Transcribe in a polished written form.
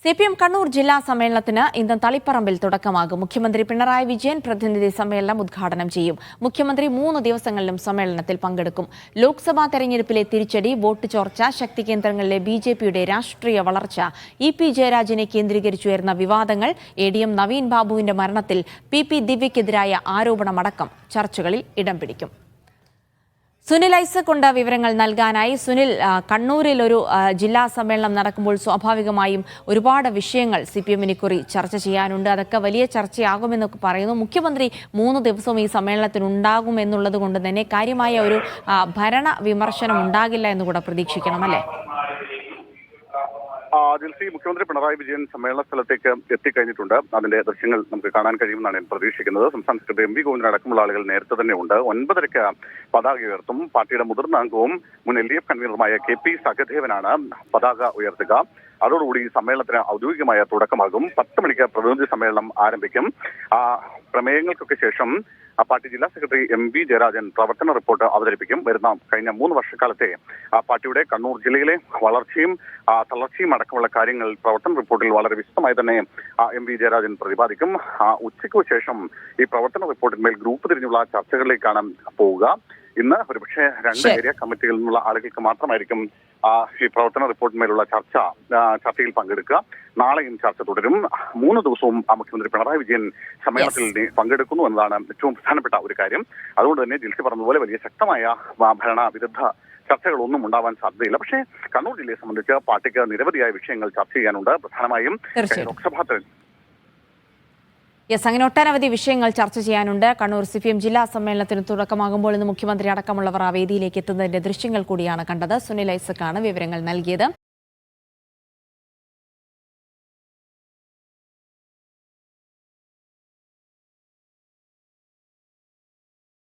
CPM Kannur ജില്ലാ സമ്മേളനത്തിന് ഇന്ന് തളിപ്പറമ്പിൽ തുടക്കമാകും. മുഖ്യമന്ത്രി പിണറായി വിജയൻ പ്രതിനിധി സമ്മേളനം ഉദ്ഘാടനം ചെയ്യും. മുഖ്യമന്ത്രി 3 ദിവസങ്ങളിലും സമ്മേളനത്തിൽ പങ്കെടുക്കും. ലോക്സഭാ തെരഞ്ഞെടുപ്പിലെ തിരിച്ചടി, വോട്ട് ചോർച്ച, ശക്തി കേന്ദ്രങ്ങളിലെ BJPയുടെ രാഷ്ട്രീയ വളർച്ച, EP ജയരാജനെ കേന്ദ്രീകരിച്ചുയർന്ന വിവാദങ്ങൾ, ADM നവീൻ ബാബുവിന്റെ മരണത്തിൽ PP ദിവ്യക്കെതിരായ ആരോപണമടക്കം ചർച്ചകളിൽ ഇടം പിടിക്കും. സുനിൽ ഐസക് കൊണ്ട് വിവരങ്ങൾ നൽകാനായി. സുനിൽ, കണ്ണൂരിൽ ഒരു ജില്ലാ സമ്മേളനം നടക്കുമ്പോൾ സ്വാഭാവികമായും ഒരുപാട് വിഷയങ്ങൾ CPM-നെ കുറി ചർച്ച ചെയ്യാനുണ്ട്. അതൊക്കെ വലിയ ചർച്ചയാകുമെന്നൊക്കെ പറയുന്നു. മുഖ്യമന്ത്രി 3 ദിവസവും ഈ സമ്മേളനത്തിൽ ഉണ്ടാകുമെന്നുള്ളത് കൊണ്ട് തന്നെ കാര്യമായ ഒരു ഭരണ വിമർശനം ഉണ്ടാകില്ല എന്നുകൂടെ പ്രതീക്ഷിക്കണം, അല്ലേ? ജിൽസി, മുഖ്യമന്ത്രി പിണറായി വിജയൻ സമ്മേളന സ്ഥലത്തേക്ക് എത്തിക്കഴിഞ്ഞിട്ടുണ്ട്. അതിന്റെ ദൃശ്യങ്ങൾ നമുക്ക് കാണാൻ കഴിയുമെന്നാണ് ഞാൻ പ്രതീക്ഷിക്കുന്നത്. സംസ്ഥാന സെക്രട്ടറി MP ഗോവിന്ദൻ അടക്കമുള്ള ആളുകൾ നേരത്തെ തന്നെ ഉണ്ട്. 9:30-ക്ക് പതാക ഉയർത്തും. പാർട്ടിയുടെ മുതിർന്ന അംഗവും മുൻ LDF കൺവീനറുമായ KP സഹദേവനാണ് പതാക ഉയർത്തുക. അതോടുകൂടി സമ്മേളനത്തിന് ഔദ്യോഗികമായ തുടക്കമാകും. 10 മണിക്ക് പ്രതിനിധി സമ്മേളനം ആരംഭിക്കും. പ്രമേയങ്ങൾക്കൊക്കെ ശേഷം പാർട്ടി ജില്ലാ സെക്രട്ടറി MV ജയരാജൻ പ്രവർത്തന റിപ്പോർട്ട് അവതരിപ്പിക്കും. കഴിഞ്ഞ 3 വർഷക്കാലത്തെ പാർട്ടിയുടെ കണ്ണൂർ ജില്ലയിലെ വളർച്ചയും തളർച്ചയും അടക്കമുള്ള കാര്യങ്ങൾ പ്രവർത്തന റിപ്പോർട്ടിൽ വളരെ വിശദമായി തന്നെ MV ജയരാജൻ പ്രതിപാദിക്കും. ഉച്ചയ്ക്ക് ശേഷം ഈ പ്രവർത്തന റിപ്പോർട്ടിന്മേൽ ഗ്രൂപ്പ് തിരിഞ്ഞുള്ള ചർച്ചകളിലേക്കാണ് പോവുക. ഇന്ന് ഒരുപക്ഷെ 2 ഏരിയ കമ്മിറ്റികളിൽ നിന്നുള്ള ആളുകൾക്ക് മാത്രമായിരിക്കും ഈ പ്രവർത്തന റിപ്പോർട്ടിന്മേലുള്ള ചർച്ചയിൽ പങ്കെടുക്കുക. നാളെയും ചർച്ച തുടരും. 3 ദിവസവും മുഖ്യമന്ത്രി പിണറായി വിജയൻ സമ്മേളനത്തിൽ പങ്കെടുക്കുന്നു എന്നതാണ് ഏറ്റവും പ്രധാനപ്പെട്ട ഒരു കാര്യം. അതുകൊണ്ട് തന്നെ ജിൽസി പറഞ്ഞതുപോലെ വലിയ ശക്തമായ ഭരണ വിരുദ്ധ ചർച്ചകളൊന്നും ഉണ്ടാവാൻ സാധ്യതയില്ല. പക്ഷേ കണ്ണൂർ ജില്ലയെ സംബന്ധിച്ച് പാർട്ടിക്ക് നിരവധിയായ വിഷയങ്ങൾ ചർച്ച ചെയ്യാനുണ്ട്. പ്രധാനമായും ലോക്സഭാ അങ്ങനെ ഒട്ടനവധി വിഷയങ്ങൾ ചർച്ച ചെയ്യാനുണ്ട്. കണ്ണൂർ CPM ജില്ലാ സമ്മേളനത്തിന് തുടക്കമാകുമ്പോൾ ഇന്ന് മുഖ്യമന്ത്രി അടക്കമുള്ളവർ ആ വേദിയിലേക്ക് എത്തുന്നതിന്റെ ദൃശ്യങ്ങൾ കൂടിയാണ് കണ്ടത്. സുനിൽ ഐസക്കാണ് വിവരങ്ങൾ നൽകിയത്.